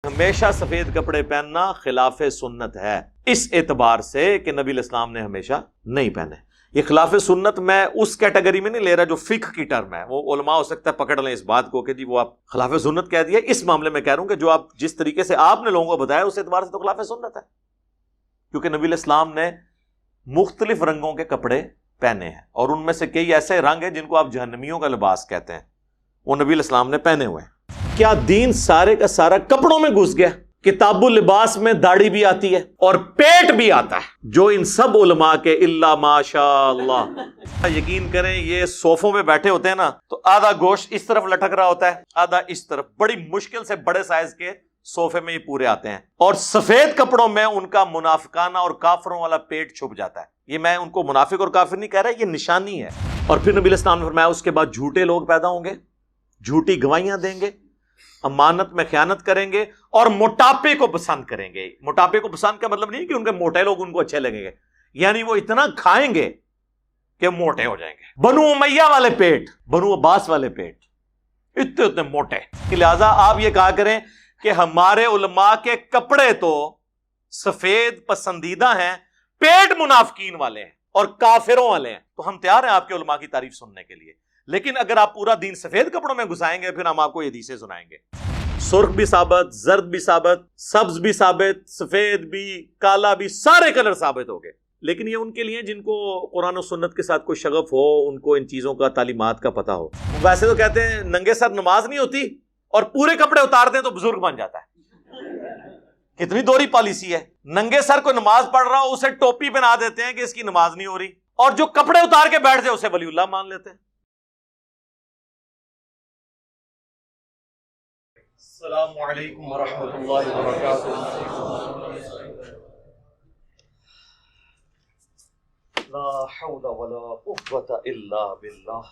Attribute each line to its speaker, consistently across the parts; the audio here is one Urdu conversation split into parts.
Speaker 1: ہمیشہ سفید کپڑے پہننا خلاف سنت ہے، اس اعتبار سے کہ نبی الاسلام نے ہمیشہ نہیں پہنے۔ یہ خلاف سنت میں اس کیٹیگری میں نہیں لے رہا جو فقہ کی ٹرم ہے، وہ علماء ہو سکتا ہے پکڑ لیں اس بات کو کہ جی وہ آپ خلاف سنت کہہ دیا۔ اس معاملے میں کہہ رہا ہوں کہ جو آپ جس طریقے سے آپ نے لوگوں کو بتایا اس اعتبار سے تو خلاف سنت ہے، کیونکہ نبی الاسلام نے مختلف رنگوں کے کپڑے پہنے ہیں، اور ان میں سے کئی ایسے رنگ ہیں جن کو آپ جہنمیوں کا لباس کہتے ہیں، وہ نبی الاسلام نے پہنے ہوئے ہیں۔ کیا دین سارے کا سارا کپڑوں میں گھس گیا؟ کتاب اللباس میں داڑھی بھی آتی ہے اور پیٹ بھی آتا ہے، جو ان سب علماء کے الا ماشاء اللہ۔ یقین کریں یہ صوفوں پہ بیٹھے ہوتے ہیں نا تو آدھا گوشت اس طرف لٹک رہا ہوتا ہے، آدھا اس طرف، بڑی مشکل سے بڑے سائز کے صوفے میں یہ پورے آتے ہیں، اور سفید کپڑوں میں ان کا منافقانہ اور کافروں والا پیٹ چھپ جاتا ہے۔ یہ میں ان کو منافق اور کافر نہیں کہہ رہا، یہ نشانی ہے۔ اور پھر نبی الاسلام نے فرمایا اس کے بعد جھوٹے لوگ پیدا ہوں گے، جھوٹی گواہیاں دیں گے، امانت میں خیانت کریں گے، اور موٹاپے کو پسند کریں گے۔ موٹاپے کو پسند کا مطلب نہیں کہ ان کے موٹے لوگ ان کو اچھے لگیں گے، یعنی وہ اتنا کھائیں گے کہ موٹے ہو جائیں گے۔ بنو امیہ والے پیٹ، بنو عباس والے پیٹ، اتنے اتنے موٹے۔ لہٰذا آپ یہ کہا کریں کہ ہمارے علماء کے کپڑے تو سفید پسندیدہ ہیں، پیٹ منافقین والے ہیں اور کافروں والے ہیں، تو ہم تیار ہیں آپ کے علماء کی تعریف سننے کے لیے، لیکن اگر آپ پورا دین سفید کپڑوں میں گھسائیں گے پھر ہم آپ کو یہ حدیثیں سنائیں گے۔ سرخ بھی ثابت، زرد بھی ثابت، سبز بھی ثابت، سفید بھی، کالا بھی، سارے کلر ثابت ہو گئے، لیکن یہ ان کے لیے جن کو قرآن و سنت کے ساتھ کوئی شغف ہو، ان کو ان چیزوں کا تعلیمات کا پتہ ہو۔ ویسے تو کہتے ہیں ننگے سر نماز نہیں ہوتی، اور پورے کپڑے اتار دیں تو بزرگ بن جاتا ہے۔ کتنی دوری پالیسی ہے، ننگے سر کو نماز پڑھ رہا ہو اسے ٹوپی پہنا دیتے ہیں کہ اس کی نماز نہیں ہو رہی، اور جو کپڑے اتار کے بیٹھ جائے اسے ولی اللہ مان لیتے ہیں۔ السلام علیکم ورحمۃ اللہ وبرکاتہ۔ لا حول ولا قوة الا باللہ،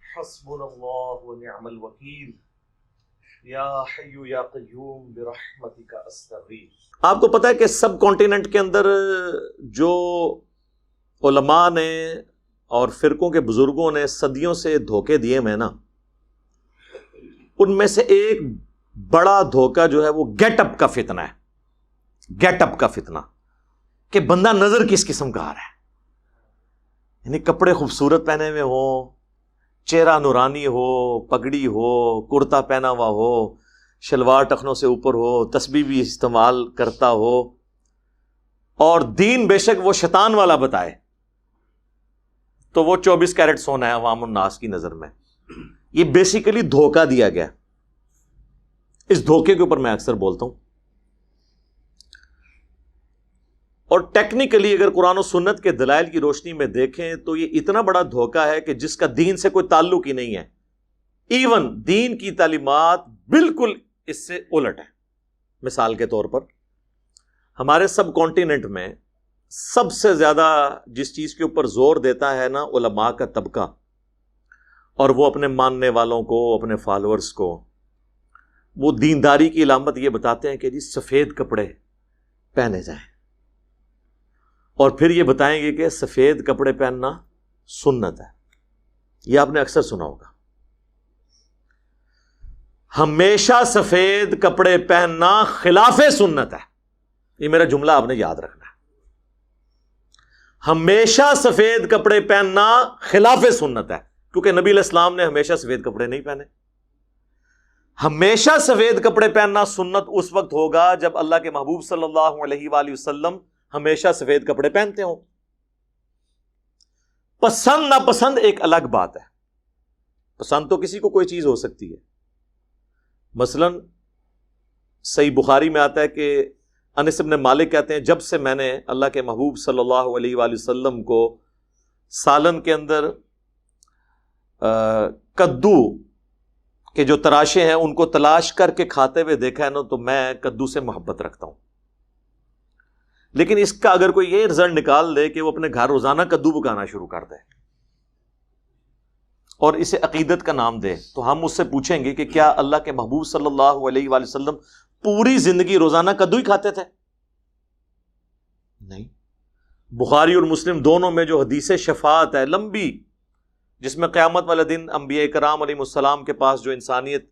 Speaker 1: حسبنا اللہ ونعم الوکیل، یا حی یا قیوم برحمتک استغیث۔ آپ کو پتہ ہے کہ سب کانٹیننٹ کے اندر جو علماء نے اور فرقوں کے بزرگوں نے صدیوں سے دھوکے دیے میں نا، ان میں سے ایک بڑا دھوکہ جو ہے وہ گیٹ اپ کا فتنہ ہے۔ گیٹ اپ کا فتنہ کہ بندہ نظر کس قسم کا آ رہا ہے، یعنی کپڑے خوبصورت پہنے ہوئے ہوں، چہرہ نورانی ہو، پگڑی ہو، کرتا پہنا ہوا ہو، شلوار ٹخنوں سے اوپر ہو، تسبیح بھی استعمال کرتا ہو، اور دین بے شک وہ شیطان والا بتائے تو وہ 24 کیرٹ سونا ہے عوام الناس کی نظر میں۔ یہ بیسیکلی دھوکہ دیا گیا۔ اس دھوکے کے اوپر میں اکثر بولتا ہوں، اور ٹیکنیکلی اگر قرآن و سنت کے دلائل کی روشنی میں دیکھیں تو یہ اتنا بڑا دھوکہ ہے کہ جس کا دین سے کوئی تعلق ہی نہیں ہے، ایون دین کی تعلیمات بالکل اس سے الٹ ہے۔ مثال کے طور پر ہمارے سب کانٹیننٹ میں سب سے زیادہ جس چیز کے اوپر زور دیتا ہے نا علماء کا طبقہ، اور وہ اپنے ماننے والوں کو، اپنے فالورز کو، وہ دینداری کی علامت یہ بتاتے ہیں کہ جی سفید کپڑے پہنے جائیں، اور پھر یہ بتائیں گے کہ سفید کپڑے پہننا سنت ہے۔ یہ آپ نے اکثر سنا ہوگا، ہمیشہ سفید کپڑے پہننا خلاف سنت ہے۔ یہ میرا جملہ آپ نے یاد رکھنا ہے، ہمیشہ سفید کپڑے پہننا خلاف سنت ہے، کیونکہ نبی علیہ السلام نے ہمیشہ سفید کپڑے نہیں پہنے۔ ہمیشہ سفید کپڑے پہننا سنت اس وقت ہوگا جب اللہ کے محبوب صلی اللہ علیہ وآلہ وسلم ہمیشہ سفید کپڑے پہنتے ہوں۔ پسند ناپسند ایک الگ بات ہے، پسند تو کسی کو کوئی چیز ہو سکتی ہے۔ مثلا صحیح بخاری میں آتا ہے کہ انس بن مالک کہتے ہیں جب سے میں نے اللہ کے محبوب صلی اللہ علیہ وآلہ وسلم کو سالن کے اندر کدو کہ جو تراشے ہیں ان کو تلاش کر کے کھاتے ہوئے دیکھا ہے نا تو میں کدو سے محبت رکھتا ہوں۔ لیکن اس کا اگر کوئی یہ رزلٹ نکال دے کہ وہ اپنے گھر روزانہ کدو پکانا شروع کر دے اور اسے عقیدت کا نام دے تو ہم اس سے پوچھیں گے کہ کیا اللہ کے محبوب صلی اللہ علیہ وآلہ وسلم پوری زندگی روزانہ کدو ہی کھاتے تھے؟ نہیں۔ بخاری اور مسلم دونوں میں جو حدیث شفاعت ہے لمبی، جس میں قیامت والے دن انبیاء کرام علیہ السلام کے پاس جو انسانیت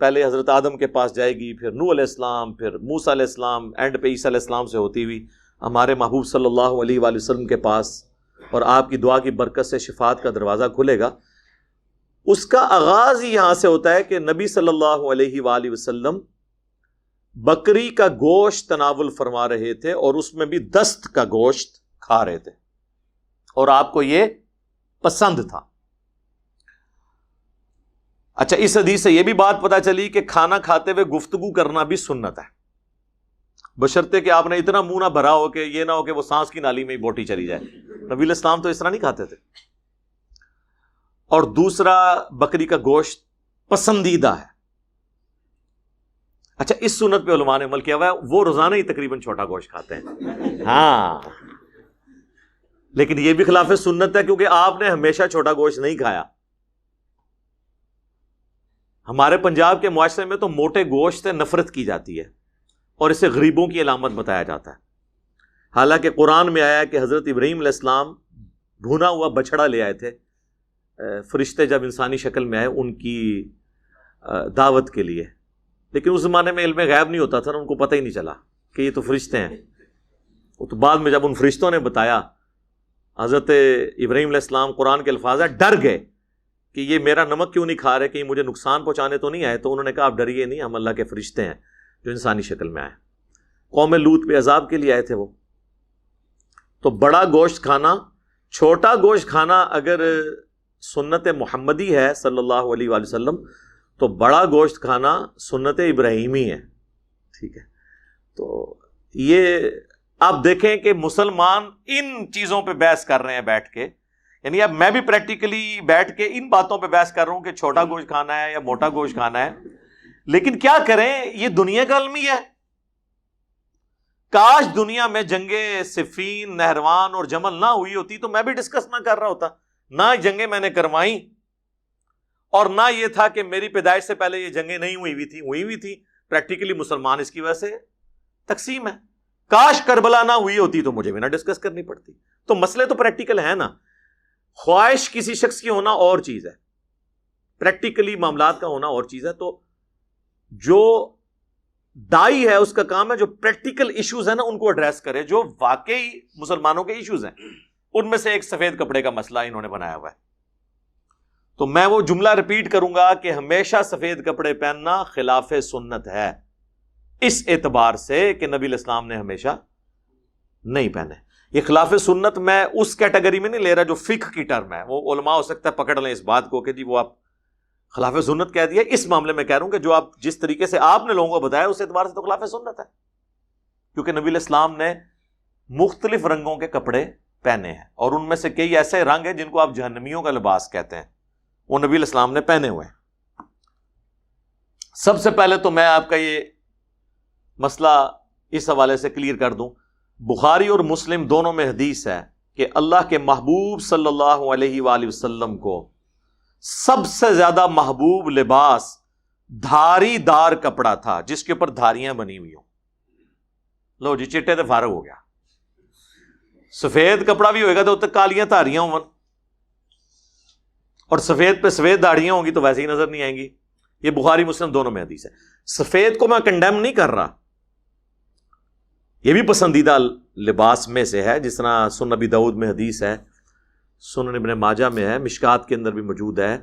Speaker 1: پہلے حضرت آدم کے پاس جائے گی، پھر نوح علیہ السلام، پھر موسیٰ علیہ السلام، اینڈ پہ عیسیٰ علیہ السلام سے ہوتی ہوئی ہمارے محبوب صلی اللہ علیہ وآلہ وسلم کے پاس، اور آپ کی دعا کی برکت سے شفاعت کا دروازہ کھلے گا۔ اس کا آغاز ہی یہاں سے ہوتا ہے کہ نبی صلی اللہ علیہ وآلہ وسلم بکری کا گوشت تناول فرما رہے تھے، اور اس میں بھی دست کا گوشت کھا رہے تھے، اور آپ کو یہ پسند تھا۔ اچھا، اس حدیث سے یہ بھی بات پتہ چلی کہ کھانا کھاتے ہوئے گفتگو کرنا بھی سنت ہے، بشرطے کہ آپ نے اتنا منہ نہ بھرا ہو کہ یہ نہ ہو کہ وہ سانس کی نالی میں ہی بوٹی چلی جائے۔ نبی علیہ السلام تو اس طرح نہیں کھاتے تھے۔ اور دوسرا، بکری کا گوشت پسندیدہ ہے۔ اچھا، اس سنت پہ علماء نے عمل کیا ہوا ہے، وہ روزانہ ہی تقریباً چھوٹا گوشت کھاتے ہیں، ہاں، لیکن یہ بھی خلاف سنت ہے کیونکہ آپ نے ہمیشہ چھوٹا گوشت نہیں کھایا۔ ہمارے پنجاب کے معاشرے میں تو موٹے گوشت سے نفرت کی جاتی ہے اور اسے غریبوں کی علامت بتایا جاتا ہے، حالانکہ قرآن میں آیا کہ حضرت ابراہیم علیہ السلام بھونا ہوا بچڑا لے آئے تھے، فرشتے جب انسانی شکل میں آئے ان کی دعوت کے لیے، لیکن اس زمانے میں علم غیب نہیں ہوتا تھا نا، ان کو پتہ ہی نہیں چلا کہ یہ تو فرشتے ہیں۔ وہ تو بعد میں جب ان فرشتوں نے بتایا، حضرت ابراہیم علیہ السلام، قرآن کے الفاظ ہیں، ڈر گئے کہ یہ میرا نمک کیوں نہیں کھا رہے، کہ مجھے نقصان پہنچانے تو نہیں آئے؟ تو انہوں نے کہا آپ ڈریے نہیں، ہم اللہ کے فرشتے ہیں جو انسانی شکل میں آئے۔ قوم لوط پہ عذاب کے لیے آئے تھے وہ۔ تو بڑا گوشت کھانا، چھوٹا گوشت کھانا اگر سنت محمدی ہے صلی اللہ علیہ وآلہ وسلم، تو بڑا گوشت کھانا سنت ابراہیمی ہے، ٹھیک ہے؟ تو یہ آپ دیکھیں کہ مسلمان ان چیزوں پہ بحث کر رہے ہیں بیٹھ کے، یعنی اب میں بھی پریکٹیکلی بیٹھ کے ان باتوں پہ بحث کر رہا ہوں کہ چھوٹا گوشت کھانا ہے یا موٹا گوشت کھانا ہے، لیکن کیا کریں، یہ دنیا کا عالمی ہے۔ کاش دنیا میں جنگیں صفین، نہروان اور جمل نہ ہوئی ہوتی تو میں بھی ڈسکس نہ کر رہا ہوتا، نہ جنگیں میں نے کروائیں، اور نہ یہ تھا کہ میری پیدائش سے پہلے یہ جنگیں نہیں ہوئی ہوئی تھی۔ پریکٹیکلی مسلمان اس کی وجہ سے تقسیم ہے۔ کاش کربلا نہ ہوئی ہوتی تو مجھے بھی نہ ڈسکس کرنی پڑتی۔ تو مسئلے تو پریکٹیکل ہے نا، خواہش کسی شخص کی ہونا اور چیز ہے، پریکٹیکلی معاملات کا ہونا اور چیز ہے۔ تو جو دائی ہے اس کا کام ہے جو پریکٹیکل ایشوز ہیں نا ان کو ایڈریس کرے، جو واقعی مسلمانوں کے ایشوز ہیں۔ ان میں سے ایک سفید کپڑے کا مسئلہ انہوں نے بنایا ہوا ہے۔ تو میں وہ جملہ ریپیٹ کروں گا کہ ہمیشہ سفید کپڑے پہننا خلاف سنت ہے، اس اعتبار سے کہ نبی علیہ السلام نے ہمیشہ نہیں پہنے۔ یہ خلاف سنت میں اس کیٹیگری میں نہیں لے رہا جو فقہ کی ٹرم ہے، وہ علماء ہو سکتا ہے پکڑ لیں اس بات کو کہ جی وہ آپ خلاف سنت کہہ دیا۔ اس معاملے میں کہہ رہا ہوں کہ جو آپ جس طریقے سے آپ نے لوگوں کو بتایا اس اعتبار سے تو خلاف سنت ہے، کیونکہ نبی علیہ السلام نے مختلف رنگوں کے کپڑے پہنے ہیں، اور ان میں سے کئی ایسے رنگ ہیں جن کو آپ جہنمیوں کا لباس کہتے ہیں، وہ نبی علیہ السلام نے پہنے ہوئے ہیں۔ سب سے پہلے تو میں آپ کا یہ مسئلہ اس حوالے سے کلیئر کر دوں، بخاری اور مسلم دونوں میں حدیث ہے کہ اللہ کے محبوب صلی اللہ علیہ وآلہ وسلم کو سب سے زیادہ محبوب لباس دھاری دار کپڑا تھا، جس کے اوپر دھاریاں بنی ہوئی ہوں۔ لو جی، چٹے تو فارغ ہو گیا۔ سفید کپڑا بھی ہوئے گا تو اتنے کالیاں دھاریاں ہوں، اور سفید پہ سفید داڑیاں ہوں گی تو ویسے ہی نظر نہیں آئیں گی۔ یہ بخاری مسلم دونوں میں حدیث ہے۔ سفید کو میں کنڈیم نہیں کر رہا، یہ بھی پسندیدہ لباس میں سے ہے، جس طرح سنن نبی داؤد میں حدیث ہے، سنن ابن ماجہ میں ہے، مشکات کے اندر بھی موجود ہے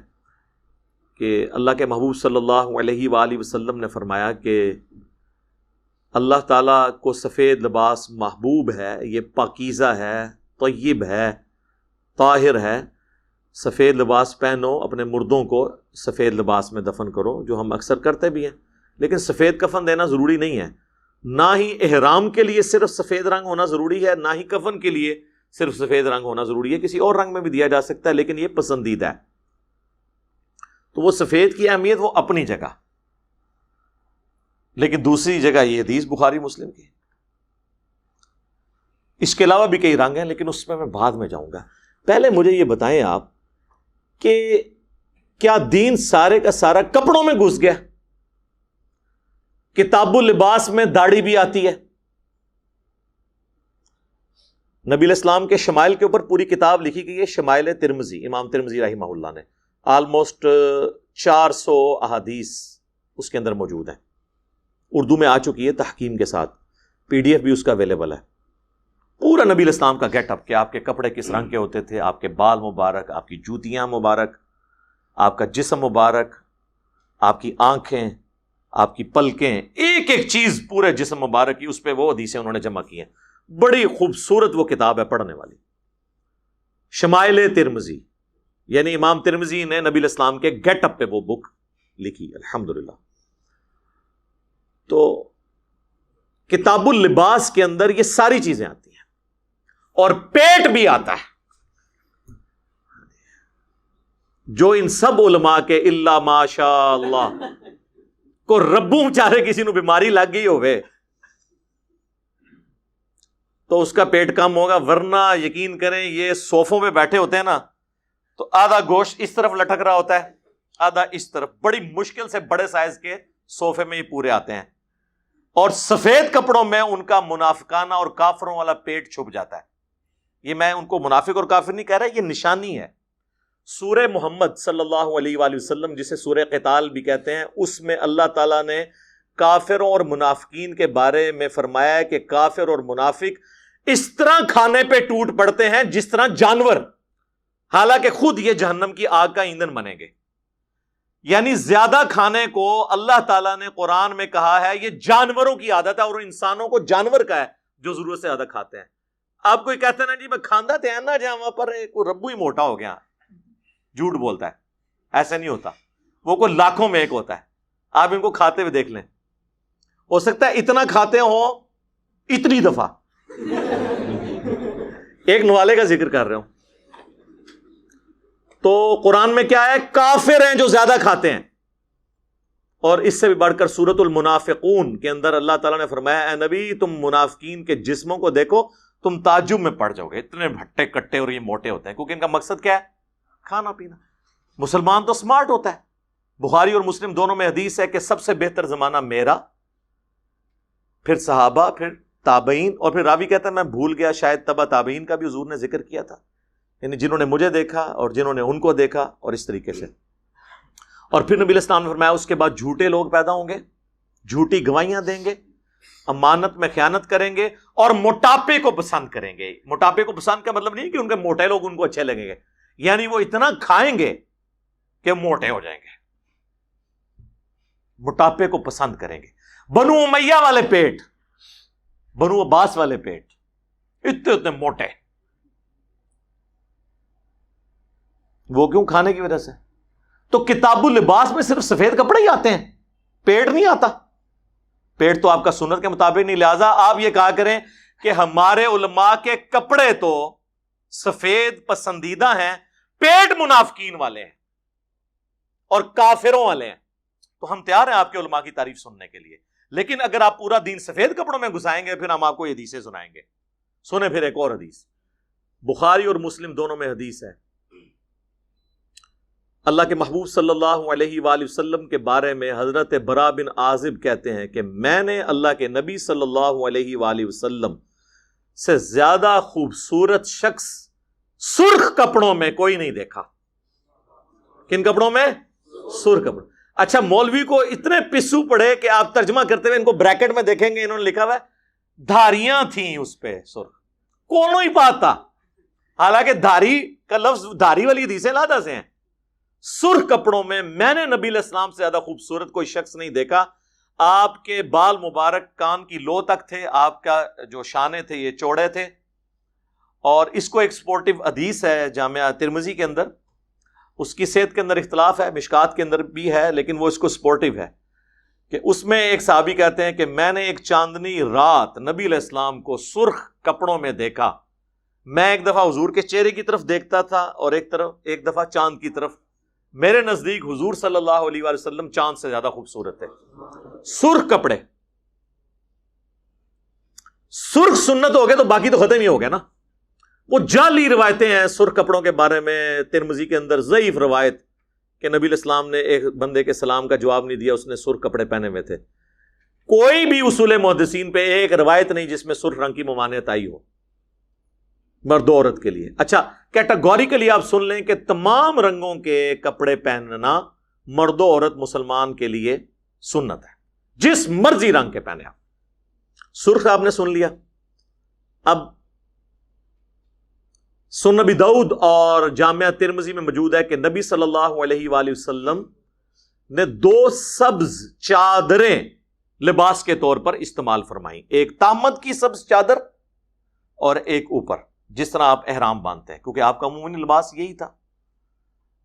Speaker 1: کہ اللہ کے محبوب صلی اللہ علیہ وآلہ وسلم نے فرمایا کہ اللہ تعالیٰ کو سفید لباس محبوب ہے، یہ پاکیزہ ہے، طیب ہے، طاہر ہے۔ سفید لباس پہنو، اپنے مردوں کو سفید لباس میں دفن کرو، جو ہم اکثر کرتے بھی ہیں، لیکن سفید کفن دینا ضروری نہیں ہے۔ نہ ہی احرام کے لیے صرف سفید رنگ ہونا ضروری ہے، نہ ہی کفن کے لیے صرف سفید رنگ ہونا ضروری ہے، کسی اور رنگ میں بھی دیا جا سکتا ہے، لیکن یہ پسندیدہ ہے۔ تو وہ سفید کی اہمیت وہ اپنی جگہ، لیکن دوسری جگہ یہ حدیث بخاری مسلم کی۔ اس کے علاوہ بھی کئی رنگ ہیں، لیکن اس میں بعد میں جاؤں گا۔ پہلے مجھے یہ بتائیں آپ کہ کیا دین سارے کا سارا کپڑوں میں گھس گیا؟ کتاب اللباس میں داڑھی بھی آتی ہے؟ نبی علیہ السلام کے شمائل کے اوپر پوری کتاب لکھی گئی ہے، شمائل ترمذی، امام ترمذی رحمہ اللہ نے، آلموسٹ 400 احادیث اس کے اندر موجود ہیں، اردو میں آ چکی ہے تحکیم کے ساتھ، PDF بھی اس کا اویلیبل ہے، پورا نبی الاسلام کا گیٹ اپ، کہ آپ کے کپڑے کس رنگ کے ہوتے تھے، آپ کے بال مبارک، آپ کی جوتیاں مبارک، آپ کا جسم مبارک، آپ کی آنکھیں، آپ کی پلکیں، ایک ایک چیز پورے جسم مبارک کی، اس پہ وہ حدیثیں انہوں نے جمع کی ہیں. بڑی خوبصورت وہ کتاب ہے پڑھنے والی، شمائل ترمذی، یعنی امام ترمذی نے نبی الاسلام کے گیٹ اپ پہ وہ بک لکھی، الحمدللہ. تو کتاب اللباس کے اندر یہ ساری چیزیں آتی ہیں، اور پیٹ بھی آتا ہے، جو ان سب علماء کے الا ماشاء اللہ کو ربوں چارے کسی نو بیماری لگ گئی ہوئے تو اس کا پیٹ کم ہوگا، ورنہ یقین کریں یہ صوفوں پہ بیٹھے ہوتے ہیں نا، تو آدھا گوشت اس طرف لٹک رہا ہوتا ہے، آدھا اس طرف، بڑی مشکل سے بڑے سائز کے صوفے میں یہ پورے آتے ہیں، اور سفید کپڑوں میں ان کا منافقانہ اور کافروں والا پیٹ چھپ جاتا ہے. یہ میں ان کو منافق اور کافر نہیں کہہ رہا، یہ نشانی ہے. سورہ محمد صلی اللہ علیہ وآلہ وسلم، جسے سورہ قتال بھی کہتے ہیں، اس میں اللہ تعالیٰ نے کافروں اور منافقین کے بارے میں فرمایا ہے کہ کافر اور منافق اس طرح کھانے پہ ٹوٹ پڑتے ہیں جس طرح جانور، حالانکہ خود یہ جہنم کی آگ کا ایندھن بنیں گے. یعنی زیادہ کھانے کو اللہ تعالیٰ نے قرآن میں کہا ہے یہ جانوروں کی عادت ہے، اور انسانوں کو جانور کا ہے جو ضرورت سے زیادہ کھاتے ہیں. آپ کوئی کہتے ہیں نا جی میں کھاندہ تھے نا جہاں وہاں پر کوئی ربو ہی موٹا ہو گیا، جھوٹ بولتا ہے، ایسا نہیں ہوتا، وہ کوئی لاکھوں میں ایک ہوتا ہے. آپ ان کو کھاتے ہوئے دیکھ لیں، ہو سکتا ہے اتنا کھاتے ہوں اتنی دفعہ. ایک نوالے کا ذکر کر رہے ہوں تو قرآن میں کیا ہے، کافر ہیں جو زیادہ کھاتے ہیں. اور اس سے بھی بڑھ کر سورۃ المنافقون کے اندر اللہ تعالیٰ نے فرمایا اے نبی تم منافقین کے جسموں کو دیکھو، تم تعجب میں پڑ جاؤ گے، اتنے بھٹے کٹے اور یہ موٹے ہوتے ہیں، کیونکہ ان کا مقصد کیا ہے، کھانا پینا. مسلمان تو سمارٹ ہوتا ہے. بخاری اور مسلم دونوں میں حدیث ہے کہ سب سے بہتر زمانہ میرا، پھر صحابہ، پھر تابعین، اور پھر راوی کہتا ہے میں بھول گیا شاید تبع تابعین کا بھی حضور نے ذکر کیا تھا، یعنی جنہوں نے مجھے دیکھا اور جنہوں نے ان کو دیکھا، اور اس طریقے سے. اور پھر نبی الاسلام نے فرمایا اس کے بعد جھوٹے لوگ پیدا ہوں گے، جھوٹی گواہیاں دیں گے، امانت میں خیانت کریں گے، اور موٹاپے کو پسند کریں گے. موٹاپے کو پسند کا مطلب نہیں کہ ان کے موٹے لوگ ان کو اچھے لگیں گے، یعنی وہ اتنا کھائیں گے کہ موٹے ہو جائیں گے، موٹاپے کو پسند کریں گے. بنو امیہ والے پیٹ، بنو عباس والے پیٹ، اتنے اتنے موٹے، وہ کیوں؟ کھانے کی وجہ سے. تو کتاب اللباس میں صرف سفید کپڑے ہی آتے ہیں، پیٹ نہیں آتا. پیٹ تو آپ کا سنت کے مطابق نہیں، لہذا آپ یہ کہا کریں کہ ہمارے علماء کے کپڑے تو سفید پسندیدہ ہیں، پیٹ منافقین والے ہیں اور کافروں والے ہیں. تو ہم تیار ہیں آپ کے علماء کی تعریف سننے کے لیے، لیکن اگر آپ پورا دین سفید کپڑوں میں گھسائیں گے پھر ہم آپ کو یہ حدیثیں سنائیں گے. سنیں پھر ایک اور حدیث، بخاری اور مسلم دونوں میں حدیث ہے. اللہ کے محبوب صلی اللہ علیہ وآلہ وسلم کے بارے میں حضرت برا بن عازب کہتے ہیں کہ میں نے اللہ کے نبی صلی اللہ علیہ وآلہ وسلم سے زیادہ خوبصورت شخص سرخ کپڑوں میں کوئی نہیں دیکھا. کن کپڑوں میں؟ سرخ کپڑوں. اچھا، مولوی کو اتنے پسو پڑے کہ آپ ترجمہ کرتے ہوئے ان کو بریکٹ میں دیکھیں گے، انہوں نے لکھا ہوا ہے دھاریاں تھیں اس پہ سرخ، کونوں ہی بات تھا، حالانکہ دھاری کا لفظ دھاری والی حدیثیں لادہ سے ہیں. سرخ کپڑوں میں میں نے نبی علیہ السلام سے زیادہ خوبصورت کوئی شخص نہیں دیکھا. آپ کے بال مبارک کان کی لو تک تھے، آپ کا جو شانے تھے یہ چوڑے تھے. اور اس کو ایک سپورٹیو حدیث ہے جامعہ ترمذی کے اندر، اس کی صحت کے اندر اختلاف ہے، مشکات کے اندر بھی ہے، لیکن وہ اس کو سپورٹیو ہے کہ اس میں ایک صحابی کہتے ہیں کہ میں نے ایک چاندنی رات نبی علیہ السلام کو سرخ کپڑوں میں دیکھا. میں ایک دفعہ حضور کے چہرے کی طرف دیکھتا تھا اور ایک دفعہ چاند کی طرف. میرے نزدیک حضور صلی اللہ علیہ وآلہ وسلم چاند سے زیادہ خوبصورت ہے. سرخ کپڑے، سرخ سنت ہو گئے تو باقی تو ختم ہی ہو گیا نا. وہ جعلی روایتیں ہیں سرخ کپڑوں کے بارے میں. ترمذی کے اندر ضعیف روایت کہ نبی علیہ السلام نے ایک بندے کے سلام کا جواب نہیں دیا، اس نے سرخ کپڑے پہنے ہوئے تھے. کوئی بھی اصول محدثین پہ ایک روایت نہیں جس میں سرخ رنگ کی ممانعت آئی ہو مرد و عورت کے لیے. اچھا، کیٹاگوریکلی آپ سن لیں کہ تمام رنگوں کے کپڑے پہننا مرد و عورت مسلمان کے لیے سنت ہے، جس مرضی رنگ کے پہنے آپ. سرخ آپ نے سن لیا. اب سنن ابی داؤد اور جامعہ ترمذی میں موجود ہے کہ نبی صلی اللہ علیہ وآلہ وسلم نے 2 سبز چادریں لباس کے طور پر استعمال فرمائیں، ایک تامت کی سبز چادر اور ایک اوپر، جس طرح آپ احرام باندھتے ہیں، کیونکہ آپ کا عمومی لباس یہی تھا.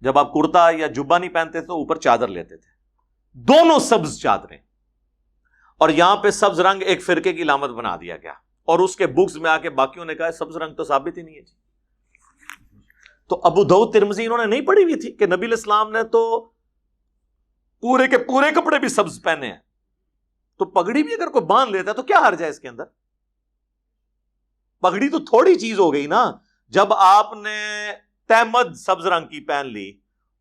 Speaker 1: جب آپ کرتا یا جبہ نہیں پہنتے تو اوپر چادر لیتے تھے. دونوں سبز چادریں، اور یہاں پہ سبز رنگ ایک فرقے کی علامت بنا دیا گیا، اور اس کے بکس میں آ کے باقیوں نے کہا سبز رنگ تو ثابت ہی نہیں ہے جی. تو ابو داؤد ترمذی انہوں نے نہیں پڑھی ہوئی تھی کہ نبی علیہ السلام نے تو پورے کے پورے کپڑے بھی سبز پہنے ہیں، تو پگڑی بھی اگر کوئی باندھ لیتا ہے تو کیا حرج ہے اس کے اندر؟ پگڑی تو تھوڑی چیز ہو گئی نا. جب آپ نے تہمد سبز رنگ کی پہن لی،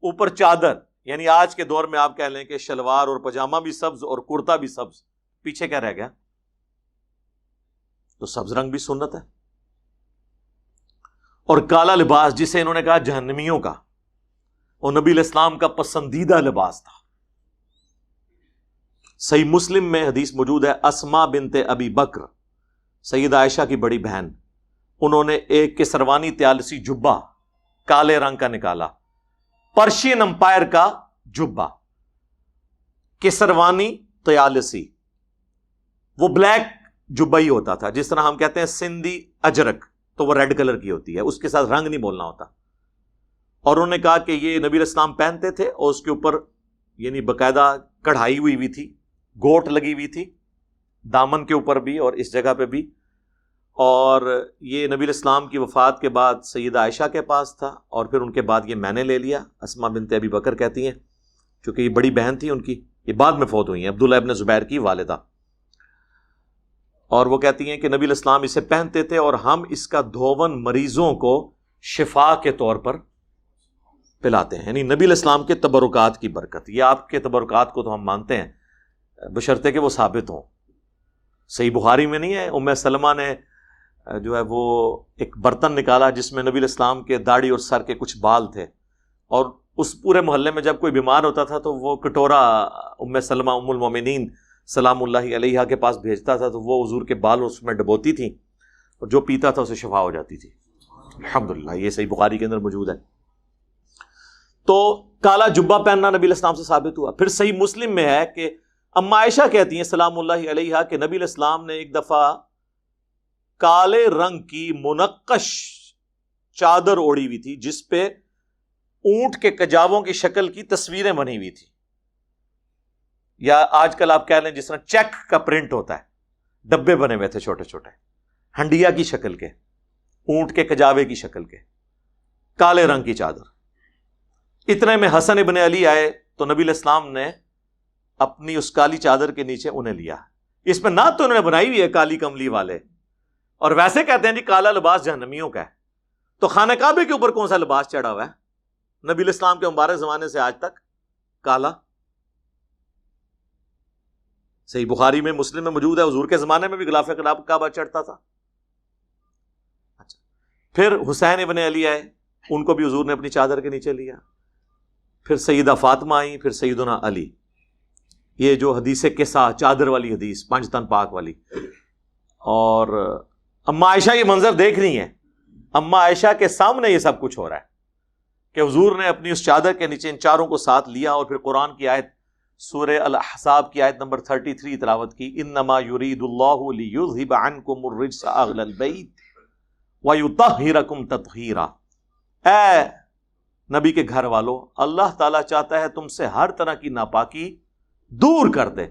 Speaker 1: اوپر چادر، یعنی آج کے دور میں آپ کہہ لیں کہ شلوار اور پاجامہ بھی سبز اور کرتا بھی سبز، پیچھے کیا رہ گیا؟ تو سبز رنگ بھی سنت ہے. اور کالا لباس جسے انہوں نے کہا جہنمیوں کا، وہ نبی علیہ السلام کا پسندیدہ لباس تھا. صحیح مسلم میں حدیث موجود ہے، اسما بنت ابی بکر، سیدہ عائشہ کی بڑی بہن، انہوں نے ایک کسروانی طیالسی جبہ کالے رنگ کا نکالا، پرشین امپائر کا جبہ، کسروانی طیالسی، وہ بلیک جبہ ہی ہوتا تھا، جس طرح ہم کہتے ہیں سندھی اجرک تو وہ ریڈ کلر کی ہوتی ہے، اس کے ساتھ رنگ نہیں بولنا ہوتا. اور انہوں نے کہا کہ یہ نبی علیہ السلام پہنتے تھے، اور اس کے اوپر یعنی باقاعدہ کڑھائی ہوئی تھی، گوٹ لگی ہوئی تھی دامن کے اوپر بھی اور اس جگہ پہ بھی. اور یہ نبی علیہ السلام کی وفات کے بعد سیدہ عائشہ کے پاس تھا، اور پھر ان کے بعد یہ میں نے لے لیا. اسما بنت ابی بکر کہتی ہیں، چونکہ یہ بڑی بہن تھی ان کی، یہ بعد میں فوت ہوئی ہیں، عبداللہ ابن زبیر کی والدہ، اور وہ کہتی ہیں کہ نبی علیہ السلام اسے پہنتے تھے اور ہم اس کا دھون مریضوں کو شفا کے طور پر پلاتے ہیں. یعنی نبی علیہ السلام کے تبرکات کی برکت، یہ آپ کے تبرکات کو تو ہم مانتے ہیں بشرطے کہ وہ ثابت ہوں. صحیح بخاری میں نہیں ہے، ام سلمہ نے جو ہے وہ ایک برتن نکالا جس میں نبی علیہ السلام کے داڑھی اور سر کے کچھ بال تھے، اور اس پورے محلے میں جب کوئی بیمار ہوتا تھا تو وہ کٹورا ام سلمہ ام المومنین سلام اللہ علیہا کے پاس بھیجتا تھا، تو وہ حضور کے بال اس میں ڈبوتی تھیں، اور جو پیتا تھا اسے شفا ہو جاتی تھی. الحمدللہ یہ صحیح بخاری کے اندر موجود ہے. تو کالا جبہ پہننا نبی علیہ السلام سے ثابت ہوا. پھر صحیح مسلم میں ہے کہ اما عائشہ کہتی ہیں سلام اللہ علیہا کہ نبی علیہ السلام نے ایک دفعہ کالے رنگ کی منقش چادر اوڑی ہوئی تھی جس پہ اونٹ کے کجاووں کی شکل کی تصویریں بنی ہوئی تھی، یا آج کل آپ کہہ لیں جس طرح چیک کا پرنٹ ہوتا ہے، ڈبے بنے ہوئے تھے چھوٹے چھوٹے، ہنڈیا کی شکل کے، اونٹ کے کجاوے کی شکل کے، کالے رنگ کی چادر. اتنے میں حسن ابن علی آئے تو نبی علیہ السلام نے اپنی اس کالی چادر کے نیچے انہیں لیا. اس میں نہ تو انہوں نے بنائی ہوئی ہے کالی کملی والے، اور ویسے کہتے ہیں جی کالا لباس جہنمیوں کا ہے. تو خانہ کعبے کے اوپر کون سا لباس چڑھا ہوا ہے نبی علیہ السلام کے مبارک زمانے سے آج تک؟ کالا. صحیح بخاری میں مسلم میں موجود ہے، حضور کے زمانے میں بھی غلاف کعبہ چڑھتا تھا. اچھا، پھر حسین ابن علی آئے، ان کو بھی حضور نے اپنی چادر کے نیچے لیا. پھر سیدہ فاطمہ آئی، پھر سیدنا علی. یہ جو حدیث قصہ چادر والی حدیث، پانچ تن پاک والی. اور اما عائشہ یہ منظر دیکھ رہی ہیں، اما عائشہ کے سامنے یہ سب کچھ ہو رہا ہے کہ حضور نے اپنی اس چادر کے نیچے ان چاروں کو ساتھ لیا، اور پھر قرآن کی آیت سورہ الاحزاب کی آیت نمبر 33 تلاوت کی، انما یرید اللہ لیذھب عنکم الرجس اہل البیت ویطہرکم تطہیرا. اے نبی کے گھر والوں، اللہ تعالیٰ چاہتا ہے تم سے ہر طرح کی ناپاکی دور کر دے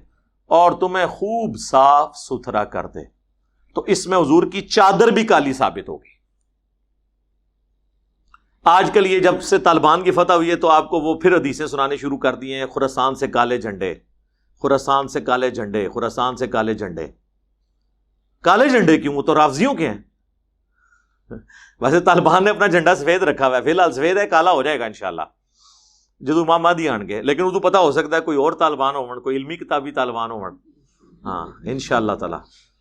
Speaker 1: اور تمہیں خوب صاف ستھرا کر دے. تو اس میں حضور کی چادر بھی کالی ثابت ہوگی. آج کل یہ جب سے طالبان کی فتح ہوئی ہے تو آپ کو وہ پھر حدیثیں سنانے شروع کر دیے ہیں، خراسان سے کالے جھنڈے، خراسان سے کالے جھنڈے، خراسان سے کالے جھنڈے. کالے جھنڈے کیوں؟ وہ تو رافضیوں کے ہیں. ویسے طالبان نے اپنا جھنڈا سفید رکھا ہوا ہے، فی الحال سفید ہے، کالا ہو جائے گا انشاءاللہ جدو ماں مہدی آن گے، لیکن وہ تو پتہ ہو سکتا ہے کوئی اور طالبان ہو، کوئی علمی کتابی طالبان ہو. ہاں انشاءاللہ تعالی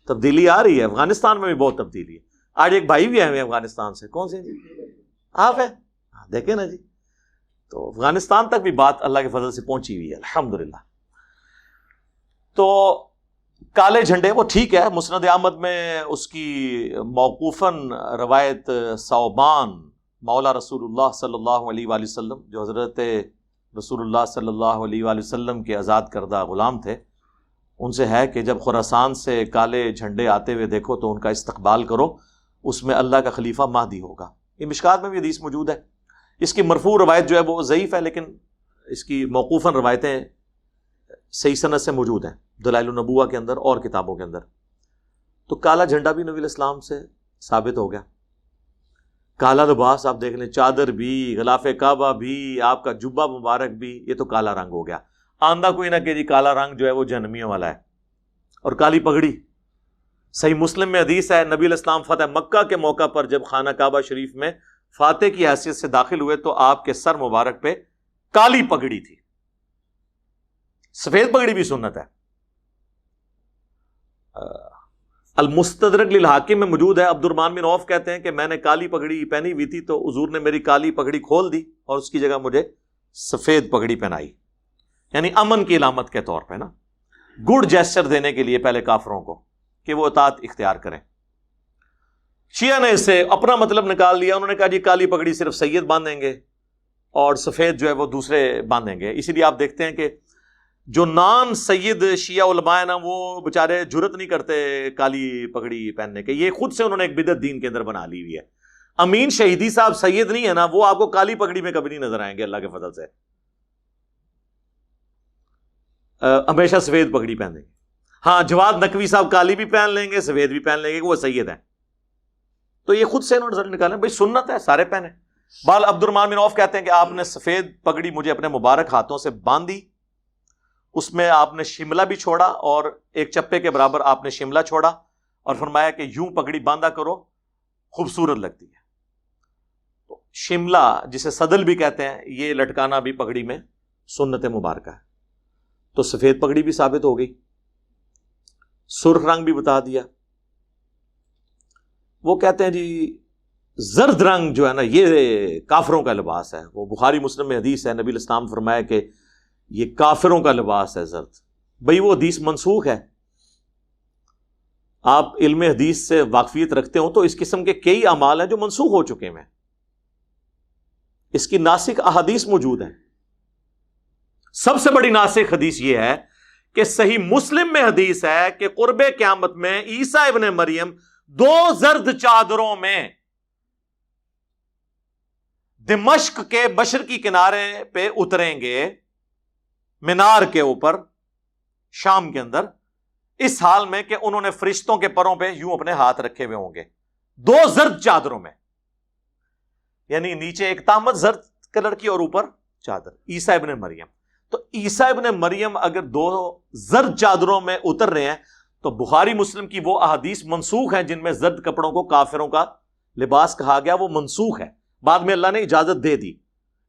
Speaker 1: تبدیلی آ رہی ہے. افغانستان میں بھی بہت تبدیلی ہے. آج ایک بھائی بھی آئے ہوئے افغانستان سے. کون سے جی؟ آپ ہیں؟ دیکھیں نا جی. تو افغانستان تک بھی بات اللہ کے فضل سے پہنچی ہوئی ہے الحمدللہ. تو کالے جھنڈے وہ ٹھیک ہے، مسند احمد میں اس کی موقوفاً روایت ثوبان مولا رسول اللہ صلی اللہ علیہ وآلہ وسلم، جو حضرت رسول اللہ صلی اللہ علیہ وآلہ وسلم کے آزاد کردہ غلام تھے، ان سے ہے کہ جب خراسان سے کالے جھنڈے آتے ہوئے دیکھو تو ان کا استقبال کرو، اس میں اللہ کا خلیفہ مہدی ہوگا۔ یہ مشکات میں بھی حدیث موجود ہے۔ اس کی مرفوع روایت جو ہے وہ ضعیف ہے، لیکن اس کی موقوفاً روایتیں صحیح سند سے موجود ہیں دلائل النبوہ کے اندر اور کتابوں کے اندر۔ تو کالا جھنڈا بھی نبی علیہ السلام سے ثابت ہو گیا، کالا لباس آپ دیکھ لیں، چادر بھی، غلاف کعبہ بھی، آپ کا جبہ مبارک بھی، یہ تو کالا رنگ ہو گیا۔ آندہ کوئی نہ کہ جی کالا رنگ جو ہے وہ جہنمیوں والا ہے۔ اور کالی پگڑی، صحیح مسلم میں حدیث ہے، نبی علیہ السلام فتح مکہ کے موقع پر جب خانہ کعبہ شریف میں فاتح کی حیثیت سے داخل ہوئے تو آپ کے سر مبارک پہ کالی پگڑی تھی۔ سفید پگڑی بھی سنت ہے۔ المستدرک للحاکم میں موجود ہے، عبد الرحمن بن عوف کہتے ہیں کہ میں نے کالی پگڑی پہنی ہوئی تھی تو حضور نے میری کالی پگڑی کھول دی اور اس کی جگہ مجھے سفید پگڑی پہنائی، یعنی امن کی علامت کے طور پہ نا، گڈ جیسچر دینے کے لیے پہلے کافروں کو کہ وہ اطاعت اختیار کریں۔ شیعہ نے اس سے اپنا مطلب نکال لیا، انہوں نے کہا جی کالی پگڑی صرف سید باندھیں گے اور سفید جو ہے وہ دوسرے باندھیں گے۔ اسی لیے آپ دیکھتے ہیں کہ جو نان سید شیعہ علماء ہیں نا، وہ بےچارے جرت نہیں کرتے کالی پگڑی پہننے کے، یہ خود سے انہوں نے ایک بدعت دین کے اندر بنا لی ہوئی ہے۔ امین شہیدی صاحب سید نہیں ہے نا، وہ آپ کو کالی پگڑی میں کبھی نہیں نظر آئیں گے اللہ کے فضل سے، ہمیشہ سفید پگڑی پہن لیں گے۔ ہاں جواد نقوی صاحب کالی بھی پہن لیں گے، سفید بھی پہن لیں گے کہ وہ سید ہیں، تو یہ خود سے انہوں نے رزلٹ نکالا، بھائی سنت ہے سارے پہنے۔ بال عبد الرحمن بن عوف کہتے ہیں کہ آپ نے سفید پگڑی مجھے اپنے مبارک ہاتھوں سے باندھی، اس میں آپ نے شملہ بھی چھوڑا اور ایک چپے کے برابر آپ نے شملہ چھوڑا اور فرمایا کہ یوں پگڑی باندھا کرو، خوبصورت لگتی ہے۔ تو شملہ جسے صدل بھی کہتے ہیں، یہ لٹکانا بھی پگڑی میں سنت مبارکہ ہے۔ تو سفید پگڑی بھی ثابت ہو گئی، سرخ رنگ بھی بتا دیا۔ وہ کہتے ہیں جی زرد رنگ جو ہے نا یہ کافروں کا لباس ہے، وہ بخاری مسلم میں حدیث ہے، نبی علیہ السلام فرمایا کہ یہ کافروں کا لباس ہے زرد۔ بھئی وہ حدیث منسوخ ہے۔ آپ علم حدیث سے واقفیت رکھتے ہو تو اس قسم کے کئی اعمال ہیں جو منسوخ ہو چکے ہیں، اس کی ناسخ احادیث موجود ہیں۔ سب سے بڑی ناسخ حدیث یہ ہے کہ صحیح مسلم میں حدیث ہے کہ قرب قیامت میں عیسیٰ ابن مریم 2 زرد چادروں میں دمشق کے مشرقی کنارے پہ اتریں گے، مینار کے اوپر شام کے اندر، اس حال میں کہ انہوں نے فرشتوں کے پروں پہ یوں اپنے ہاتھ رکھے ہوئے ہوں گے، 2 زرد چادروں میں، یعنی نیچے ایک تامت زرد کلر کی اور اوپر چادر، عیسیٰ ابن مریم۔ تو عیسیٰ ابن مریم اگر 2 زرد چادروں میں اتر رہے ہیں تو بخاری مسلم کی وہ احادیث منسوخ ہیں جن میں زرد کپڑوں کو کافروں کا لباس کہا گیا، وہ منسوخ ہے، بعد میں اللہ نے اجازت دے دی۔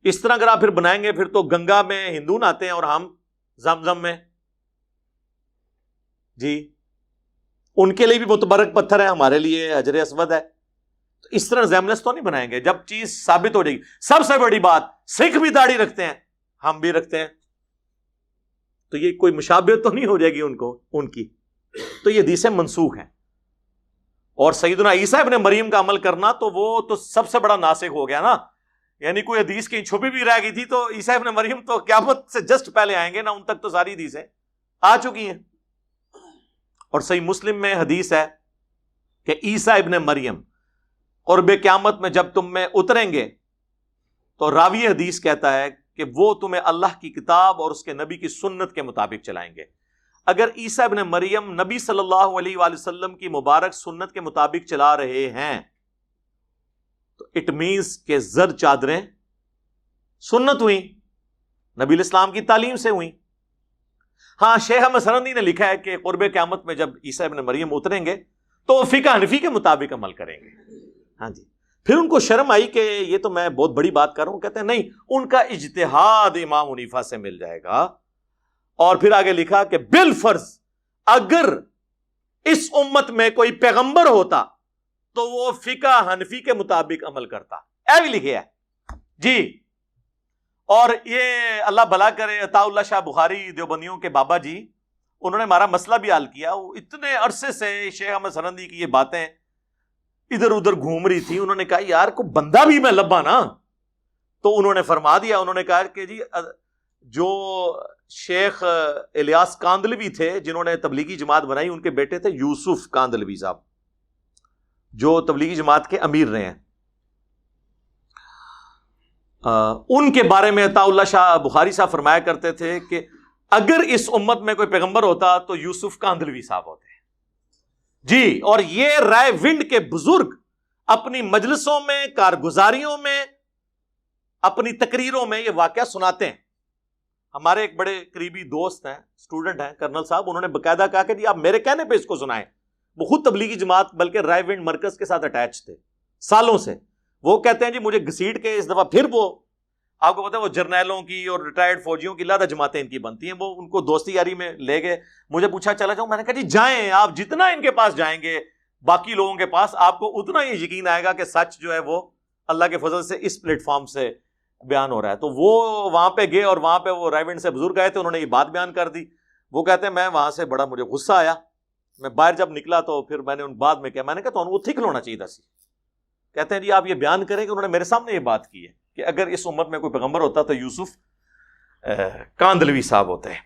Speaker 1: اس طرح اگر آپ پھر بنائیں گے پھر تو گنگا میں ہندو نہاتے ہیں اور ہم زمزم میں، جی ان کے لیے بھی متبرک پتھر ہے، ہمارے لیے حجر اسود ہے، تو اس طرح زیملس تو نہیں بنائیں گے جب چیز ثابت ہو جائے گی۔ سب سے بڑی بات، سکھ بھی داڑھی رکھتے ہیں، ہم بھی رکھتے ہیں، تو یہ کوئی مشابہت تو نہیں ہو جائے گی ان کی، تو یہ حدیثیں منسوخ ہیں۔ اور سیدنا عیسیٰ ابن مریم کا عمل کرنا تو وہ تو سب سے بڑا ناسخ ہو گیا نا، یعنی کوئی حدیث کہیں چھپی بھی رہ گئی تھی تو عیسیٰ ابن مریم تو قیامت سے جسٹ پہلے آئیں گے نا، ان تک تو ساری حدیثیں آ چکی ہیں۔ اور صحیح مسلم میں حدیث ہے کہ عیسیٰ ابن مریم قرب قیامت میں جب تم میں اتریں گے تو راوی حدیث کہتا ہے کہ وہ تمہیں اللہ کی کتاب اور اس کے نبی کی سنت کے مطابق چلائیں گے۔ اگر عیسیٰ ابن مریم نبی صلی اللہ علیہ وآلہ وسلم کی مبارک سنت کے مطابق چلا رہے ہیں تو اٹ مینس کہ زرد چادریں سنت ہوئیں، نبی علیہ السلام کی تعلیم سے ہوئیں۔ ہاں شیخ احمد سرندی نے لکھا ہے کہ قرب قیامت میں جب عیسیٰ ابن مریم اتریں گے تو وہ فقہ حنفی کے مطابق عمل کریں گے۔ ہاں جی، پھر ان کو شرم آئی کہ یہ تو میں بہت بڑی بات کر رہا ہوں، کہتے ہیں نہیں، ان کا اجتہاد امام حنیفہ سے مل جائے گا۔ اور پھر آگے لکھا کہ بالفرض اگر اس امت میں کوئی پیغمبر ہوتا تو وہ فقہ حنفی کے مطابق عمل کرتا، اے بھی لکھے ہے جی۔ اور یہ اللہ بھلا کرے، عطا اللہ شاہ بخاری دیوبندیوں کے بابا جی، انہوں نے ہمارا مسئلہ بھی حل کیا. وہ اتنے عرصے سے شیخ احمد سرہندی کی یہ باتیں ادھر ادھر گھوم رہی تھی. انہوں نے کہا یار کو بندہ بھی میں لبا نا, تو انہوں نے فرما دیا, انہوں نے کہا کہ جی جو شیخ الیاس کاندلوی تھے جنہوں نے تبلیغی جماعت بنائی, ان کے بیٹے تھے یوسف کاندلوی صاحب جو تبلیغی جماعت کے امیر رہے ہیں. ان کے بارے میں عطا اللہ شاہ بخاری صاحب فرمایا کرتے تھے کہ اگر اس امت میں کوئی پیغمبر ہوتا تو یوسف کاندلوی صاحب ہوتے جی. اور یہ رائے ونڈ کے بزرگ اپنی مجلسوں میں, کارگزاریوں میں, اپنی تقریروں میں یہ واقعہ سناتے ہیں. ہمارے ایک بڑے قریبی دوست ہیں, اسٹوڈنٹ ہیں, کرنل صاحب, انہوں نے باقاعدہ کہا کہ جی آپ میرے کہنے پہ اس کو سنائیں. وہ خود تبلیغی جماعت بلکہ رائے ونڈ مرکز کے ساتھ اٹیچ تھے سالوں سے. وہ کہتے ہیں جی مجھے گھسیٹ کے اس دفعہ پھر وہ آپ کو پتا ہے وہ جرنیلوں کی اور ریٹائرڈ فوجیوں کی لادہ جماعتیں ان کی بنتی ہیں, وہ ان کو دوستی یاری میں لے گئے. مجھے پوچھا چلا جاؤں, میں نے کہا جی جائیں, آپ جتنا ان کے پاس جائیں گے باقی لوگوں کے پاس آپ کو اتنا ہی یقین آئے گا کہ سچ جو ہے وہ اللہ کے فضل سے اس پلیٹ فارم سے بیان ہو رہا ہے. تو وہ وہاں پہ گئے اور وہاں پہ وہ رائے ونڈ سے بزرگ آئے تھے, انہوں نے یہ بات بیان کر دی. وہ کہتے ہیں میں وہاں سے بڑا مجھے غصہ آیا, میں باہر جب نکلا تو پھر میں نے ان بعد میں کیا, میں نے کہا تو وہ ٹھیک ہونا چاہیے تھا. کہتے ہیں جی آپ یہ بیان کریں کہ انہوں نے میرے سامنے یہ بات کی ہے کہ اگر اس امت میں کوئی پیغمبر ہوتا تو یوسف کاندلوی صاحب ہوتے ہیں.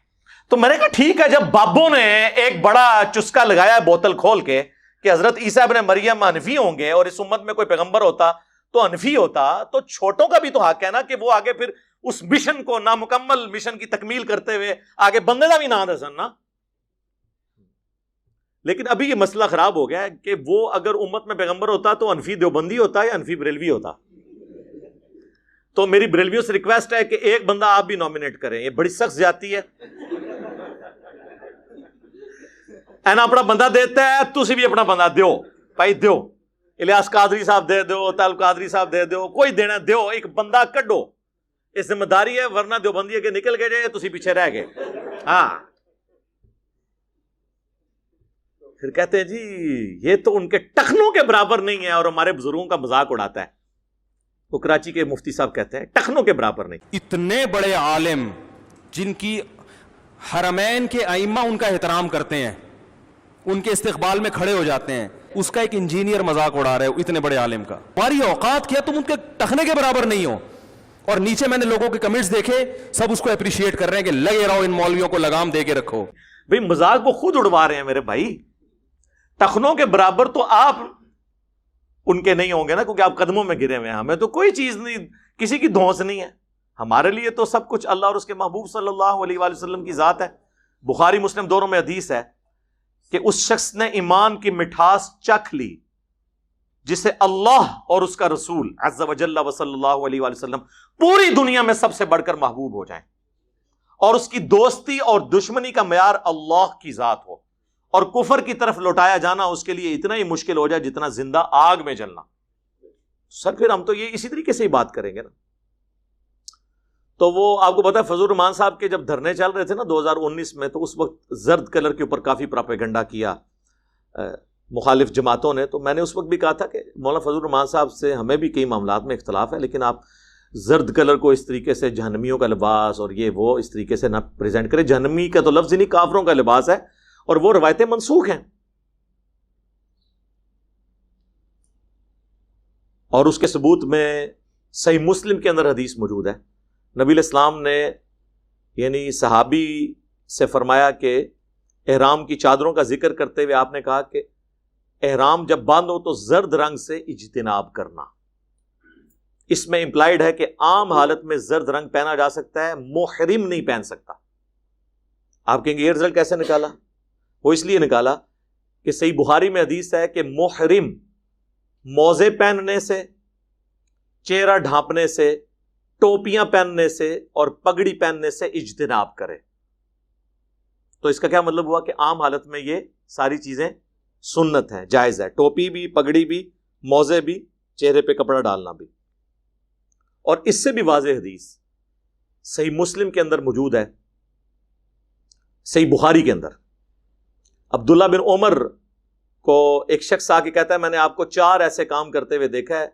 Speaker 1: تو میں نے کہا ٹھیک ہے, جب بابوں نے ایک بڑا چسکا لگایا بوتل کھول کے کہ حضرت عیسیٰ ابن مریم حنفی ہوں گے اور اس امت میں کوئی پیغمبر ہوتا تو حنفی ہوتا, تو چھوٹوں کا بھی تو حق ہے نا کہ وہ آگے پھر اس مشن کو, نامکمل مشن کی تکمیل کرتے ہوئے آگے بندے کا بھی نام دسن نا. لیکن ابھی یہ مسئلہ خراب ہو گیا ہے کہ وہ اگر امت میں پیغمبر ہوتا تو حنفی دیوبندی ہوتا یا حنفی بریلوی ہوتا. تو میری بریلویوں سے ریکویسٹ ہے کہ ایک بندہ آپ بھی نامینیٹ کریں, یہ بڑی سخت زیادتی ہے. اینا اپنا بندہ دیتا ہے, تسی بھی اپنا بندہ دیو بھائی, دیو. الیاس قادری صاحب دے دو, طالب قادری صاحب دے دو, کوئی دینا دیو, ایک بندہ کڈو, یہ ذمہ داری ہے, ورنہ دیوبندی کے نکل گئے جائے تسی پیچھے رہ گئے. ہاں پھر کہتے ہیں جی یہ تو ان کے ٹخنوں کے برابر نہیں ہے اور ہمارے بزرگوں کا مذاق اڑاتا ہے. وہ کراچی کے مفتی صاحب کہتے ہیں ٹخنوں کے برابر نہیں.
Speaker 2: اتنے بڑے عالم جن کی حرمین کے ائمہ ان کا احترام کرتے ہیں, ان کے استقبال میں کھڑے ہو جاتے ہیں, اس کا ایک انجینئر مذاق اڑا رہے ہو اتنے بڑے عالم کا. ہماری اوقات کیا تم ان کے ٹخنے کے برابر نہیں ہو. اور نیچے میں نے لوگوں کے کمنٹس دیکھے, سب اس کو اپریشیٹ کر رہے ہیں کہ لگے رہو ان مولویوں کو لگام دے کے رکھو.
Speaker 1: بھئی مذاق وہ خود اڑوا رہے ہیں میرے بھائی. ٹخنوں کے برابر تو آپ ان کے نہیں ہوں گے نا, کیونکہ آپ قدموں میں گرے ہوئے ہیں. ہمیں تو کوئی چیز نہیں, کسی کی دھونس نہیں ہے. ہمارے لیے تو سب کچھ اللہ اور اس کے محبوب صلی اللہ علیہ وآلہ وسلم کی ذات ہے. بخاری مسلم دونوں میں حدیث ہے کہ اس شخص نے ایمان کی مٹھاس چکھ لی جسے اللہ اور اس کا رسول عز و جل و صلی اللہ علیہ وآلہ وسلم پوری دنیا میں سب سے بڑھ کر محبوب ہو جائیں, اور اس کی دوستی اور دشمنی کا معیار اللہ کی ذات ہو, اور کفر کی طرف لوٹایا جانا اس کے لیے اتنا ہی مشکل ہو جائے جتنا زندہ آگ میں جلنا. سر پھر ہم تو یہ اسی طریقے سے ہی بات کریں گے نا. تو وہ آپ کو پتا ہے فضل الرحمان صاحب کے جب دھرنے چل رہے تھے نا 2019 میں, تو اس وقت زرد کلر کے اوپر کافی پراپیگنڈا کیا مخالف جماعتوں نے. تو میں نے اس وقت بھی کہا تھا کہ مولانا فضل الرحمان صاحب سے ہمیں بھی کئی معاملات میں اختلاف ہے, لیکن آپ زرد کلر کو اس طریقے سے جہنمیوں کا لباس اور یہ وہ اس طریقے سے نہ پریزنٹ کرے. جہنمی کا تو لفظ ہی نہیں, کافروں کا لباس ہے, اور وہ روایتیں منسوخ ہیں. اور اس کے ثبوت میں صحیح مسلم کے اندر حدیث موجود ہے. نبی علیہ السلام نے یعنی صحابی سے فرمایا کہ احرام کی چادروں کا ذکر کرتے ہوئے آپ نے کہا کہ احرام جب باندھو تو زرد رنگ سے اجتناب کرنا. اس میں امپلائیڈ ہے کہ عام حالت میں زرد رنگ پہنا جا سکتا ہے, محرم نہیں پہن سکتا. آپ کہیں گے یہ رزلٹ کیسے نکالا؟ وہ اس لیے نکالا کہ صحیح بخاری میں حدیث ہے کہ محرم موزے پہننے سے, چہرہ ڈھانپنے سے, ٹوپیاں پہننے سے اور پگڑی پہننے سے اجتناب کرے. تو اس کا کیا مطلب ہوا کہ عام حالت میں یہ ساری چیزیں سنت ہیں, جائز ہے. ٹوپی بھی, پگڑی بھی, موزے بھی, چہرے پہ کپڑا ڈالنا بھی. اور اس سے بھی واضح حدیث صحیح مسلم کے اندر موجود ہے, صحیح بخاری کے اندر. عبداللہ بن عمر کو ایک شخص آ کے کہتا ہے میں نے آپ کو 4 ایسے کام کرتے ہوئے دیکھا ہے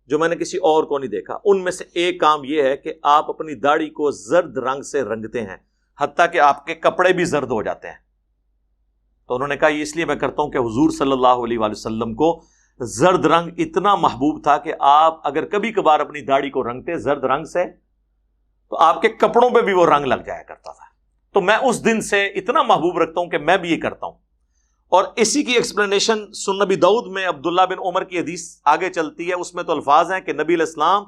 Speaker 1: جو میں نے کسی اور کو نہیں دیکھا. ان میں سے ایک کام یہ ہے کہ آپ اپنی داڑھی کو زرد رنگ سے رنگتے ہیں. حتیٰ کہ آپ کے کپڑے بھی زرد ہو جاتے ہیں. تو انہوں نے کہا یہ اس لیے میں کرتا ہوں کہ حضور صلی اللہ علیہ وآلہ وسلم کو زرد رنگ اتنا محبوب تھا کہ آپ اگر کبھی کبھار اپنی داڑھی کو رنگتے زرد رنگ سے تو آپ کے کپڑوں پہ بھی وہ رنگ لگ جایا کرتا تھا. تو میں اس دن سے اتنا محبوب رکھتا ہوں کہ میں بھی یہ کرتا ہوں. اور اسی کی ایکسپلینیشن سنن نبی داؤد میں عبداللہ بن عمر کی حدیث آگے چلتی ہے. اس میں تو الفاظ ہیں کہ نبی علیہ السلام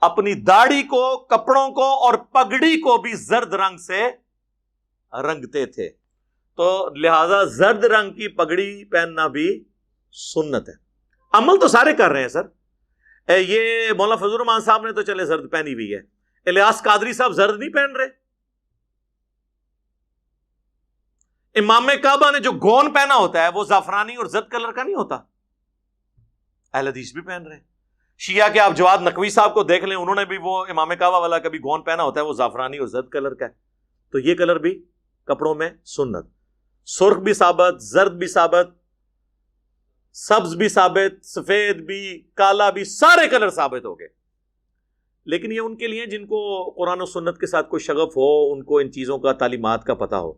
Speaker 1: اپنی داڑھی کو، کپڑوں کو اور پگڑی کو بھی زرد رنگ سے رنگتے تھے. تو لہذا زرد رنگ کی پگڑی پہننا بھی سنت ہے. عمل تو سارے کر رہے ہیں سر. یہ مولانا فضل الرحمان صاحب نے تو چلے زرد پہنی ہوئی ہے، الیاس قادری صاحب زرد نہیں پہن رہے. امام کعبہ نے جو گون پہنا ہوتا ہے وہ زعفرانی اور زرد کلر کا نہیں ہوتا. اہل حدیث بھی پہن رہے ہیں. شیعہ کے آپ جواد نقوی صاحب کو دیکھ لیں، انہوں نے بھی وہ امام کعبہ والا کبھی گون پہنا ہوتا ہے، وہ زعفرانی اور زرد کلر کا ہے. تو یہ کلر بھی کپڑوں میں سنت. سرخ بھی ثابت، زرد بھی ثابت، سبز بھی ثابت، سفید بھی، کالا بھی، سارے کلر ثابت ہو گئے. لیکن یہ ان کے لیے جن کو قرآن و سنت کے ساتھ کوئی شغف ہو، ان کو ان چیزوں کا، تعلیمات کا پتہ ہو.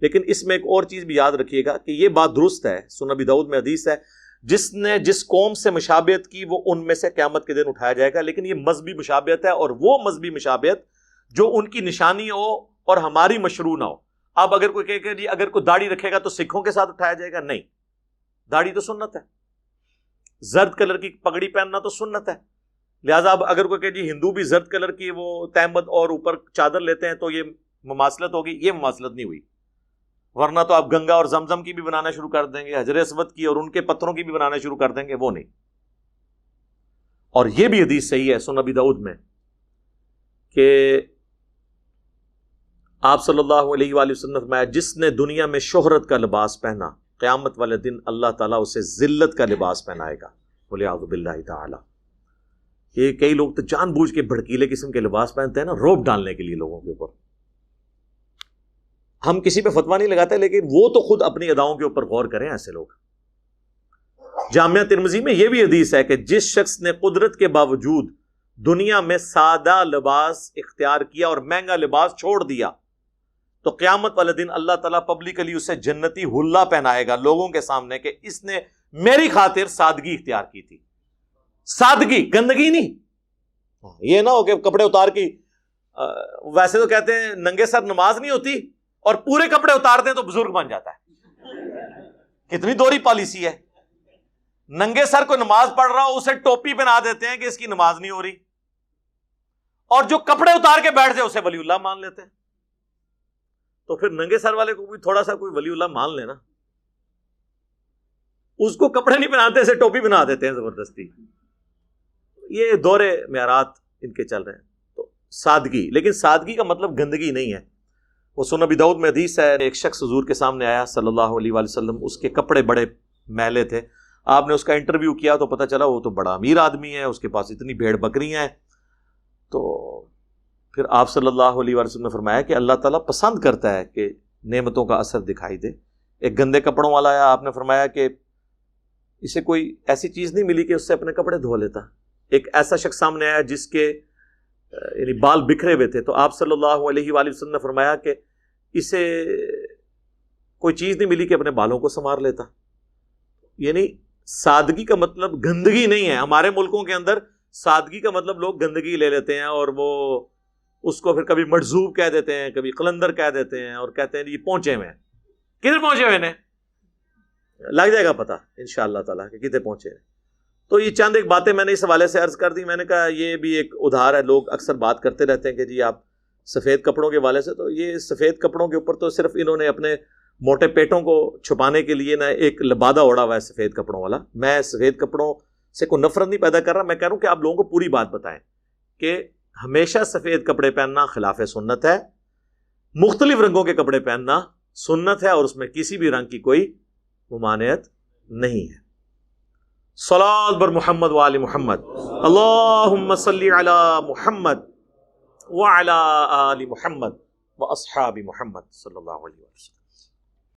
Speaker 1: لیکن اس میں ایک اور چیز بھی یاد رکھیے گا کہ یہ بات درست ہے، سنن نبی داؤد میں حدیث ہے، جس نے جس قوم سے مشابہت کی وہ ان میں سے قیامت کے دن اٹھایا جائے گا. لیکن یہ مذہبی مشابہت ہے، اور وہ مذہبی مشابہت جو ان کی نشانی ہو اور ہماری مشروع نہ ہو. اب اگر کوئی کہے کہ جی اگر کوئی داڑھی رکھے گا تو سکھوں کے ساتھ اٹھایا جائے گا، نہیں، داڑھی تو سنت ہے. زرد کلر کی پگڑی پہننا تو سنت ہے. لہٰذا اب اگر کوئی کہ جی ہندو بھی زرد کلر کی وہ تہمد اور اوپر چادر لیتے ہیں تو یہ مماثلت ہوگی، یہ مماثلت نہیں ہوئی. ورنہ تو آپ گنگا اور زمزم کی بھی بنانا شروع کر دیں گے، حجر اسود کی اور ان کے پتھروں کی بھی بنانا شروع کر دیں گے، وہ نہیں. اور یہ بھی حدیث صحیح ہے سنن نبی داؤد میں کہ آپ صلی اللہ علیہ وآلہ وسلم نے فرمایا جس نے دنیا میں شہرت کا لباس پہنا، قیامت والے دن اللہ تعالیٰ اسے ذلت کا لباس پہنائے گا. وَلِعَوْذُ بِاللَّهِ تعالیٰ. یہ کئی لوگ تو جان بوجھ کے بھڑکیلے قسم کے لباس پہنتے ہیں نا، روب ڈالنے کے لیے لوگوں کے اوپر. ہم کسی پہ فتویٰ نہیں لگاتے، لیکن وہ تو خود اپنی اداؤں کے اوپر غور کریں ایسے لوگ. جامعہ ترمذی میں یہ بھی حدیث ہے کہ جس شخص نے قدرت کے باوجود دنیا میں سادہ لباس اختیار کیا اور مہنگا لباس چھوڑ دیا تو قیامت والے دن اللہ تعالیٰ پبلکلی اسے جنتی حلہ پہنائے گا لوگوں کے سامنے کہ اس نے میری خاطر سادگی اختیار کی تھی. سادگی، گندگی نہیں. یہ نہ ہو کہ کپڑے اتار کی، ویسے تو کہتے ہیں ننگے سر نماز نہیں ہوتی، اور پورے کپڑے اتار دیں تو بزرگ بن جاتا ہے. کتنی دوری پالیسی ہے. ننگے سر کو نماز پڑھ رہا ہو اسے ٹوپی پہنا دیتے ہیں کہ اس کی نماز نہیں ہو رہی، اور جو کپڑے اتار کے بیٹھ جائے اسے ولی اللہ مان لیتے ہیں. تو پھر ننگے سر والے کو بھی تھوڑا سا کوئی ولی اللہ مان لینا. اس کو کپڑے نہیں پہناتے، اسے ٹوپی پہنا دیتے ہیں زبردستی. یہ دورے معیارات ان کے چل رہے ہیں. تو سادگی، لیکن سادگی کا مطلب گندگی نہیں ہے. وہ سنن نبی داؤد میں حدیث ہے، ایک شخص حضور کے سامنے آیا صلی اللہ علیہ وآلہ وسلم، اس کے کپڑے بڑے میلے تھے. آپ نے اس کا انٹرویو کیا تو پتہ چلا وہ تو بڑا امیر آدمی ہے، اس کے پاس اتنی بھیڑ بکریاں ہیں. تو پھر آپ صلی اللہ علیہ وآلہ وسلم نے فرمایا کہ اللہ تعالیٰ پسند کرتا ہے کہ نعمتوں کا اثر دکھائی دے. ایک گندے کپڑوں والا آیا، آپ نے فرمایا کہ اسے کوئی ایسی چیز نہیں ملی کہ اس سے اپنے کپڑے دھو لیتا. ایک ایسا شخص سامنے آیا جس کے یعنی بال بکھرے ہوئے تھے، تو آپ صلی اللہ علیہ وآلہ وسلم نے فرمایا کہ اسے کوئی چیز نہیں ملی کہ اپنے بالوں کو سنوار لیتا. یعنی سادگی کا مطلب گندگی نہیں ہے. ہمارے ملکوں کے اندر سادگی کا مطلب لوگ گندگی لے لیتے ہیں اور وہ اس کو پھر کبھی مجذوب کہہ دیتے ہیں، کبھی قلندر کہہ دیتے ہیں، اور کہتے ہیں یہ پہنچے ہوئے ہیں. کدھر پہنچے ہوئے ہیں؟ لگ جائے گا پتہ انشاءاللہ تعالیٰ کہ کدھر پہنچے ہیں. تو یہ چند ایک باتیں میں نے اس حوالے سے عرض کر دی. میں نے کہا یہ بھی ایک ادھار ہے. لوگ اکثر بات کرتے رہتے ہیں کہ جی آپ سفید کپڑوں کے حوالے سے، تو یہ سفید کپڑوں کے اوپر تو صرف انہوں نے اپنے موٹے پیٹوں کو چھپانے کے لیے نہ ایک لبادہ اوڑا ہوا ہے سفید کپڑوں والا. میں سفید کپڑوں سے کوئی نفرت نہیں پیدا کر رہا، میں کہہ رہا ہوں کہ آپ لوگوں کو پوری بات بتائیں کہ ہمیشہ سفید کپڑے پہننا خلاف سنت ہے. مختلف رنگوں کے کپڑے پہننا سنت ہے، اور اس میں کسی بھی رنگ کی کوئی ممانعت نہیں ہے. صلاۃ بر محمد وآل محمد. اللہم صلی علی محمد وعلی آل محمد واصحاب محمد صلی اللہ علیہ وسلم.